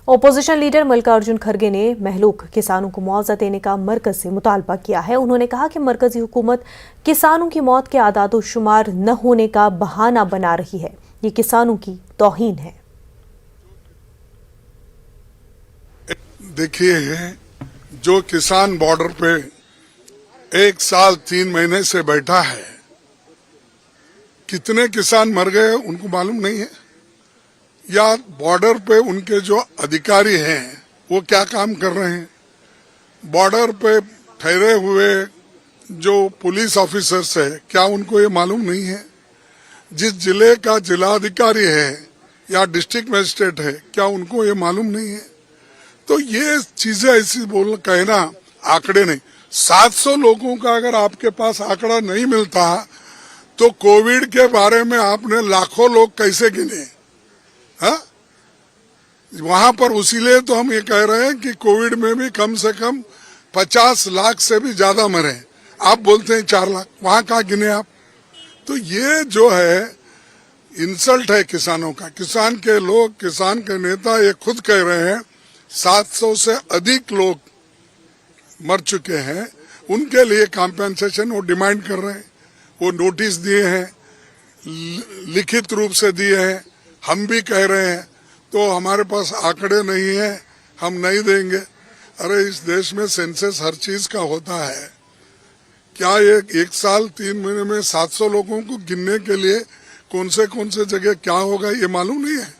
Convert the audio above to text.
Opposition leader Mallikarjun खड़गे ने महलूक किसानों को मुआवजा देने का मरकज से मुतालबा किया है। उन्होंने कहा कि मरकजी हुकूमत किसानों की मौत के आदादोशुमार न होने का बहाना बना रही है। ये किसानों की तौहीन है। देखिए, जो किसान बॉर्डर पे 1 साल 3 महीने से बैठा है, कितने किसान मर गए उनको मालूम नहीं है, या बॉर्डर पे उनके जो अधिकारी हैं वो क्या काम कर रहे हैं। बॉर्डर पे ठहरे हुए जो पुलिस ऑफिसर्स है, क्या उनको ये मालूम नहीं है। जिस जिले का जिलाधिकारी है या डिस्ट्रिक्ट मजिस्ट्रेट है, क्या उनको ये मालूम नहीं है। तो ये चीजें ऐसी कहना, आंकड़े नहीं। 700 लोगों का अगर आपके पास आंकड़ा नहीं मिलता तो कोविड के बारे में आपने लाखों लोग कैसे गिने। हाँ, वहां पर उसीलिए तो हम ये कह रहे हैं कि कोविड में भी कम से कम 50 लाख से भी ज्यादा मरे। आप बोलते हैं 4 लाख, वहां कहाँ गिने आप। तो ये जो है इंसल्ट है किसानों का। किसान के लोग, किसान के नेता ये खुद कह रहे हैं 700 से अधिक लोग मर चुके हैं, उनके लिए कॉम्पेंसेशन वो डिमांड कर रहे हैं। वो नोटिस दिए हैं, लिखित रूप से दिए हैं। हम भी कह रहे हैं तो हमारे पास आंकड़े नहीं है, हम नहीं देंगे। अरे इस देश में सेंसस हर चीज का होता है। क्या ये 1 साल 3 महीने में 700 लोगों को गिनने के लिए कौन से जगह क्या होगा ये मालूम नहीं है।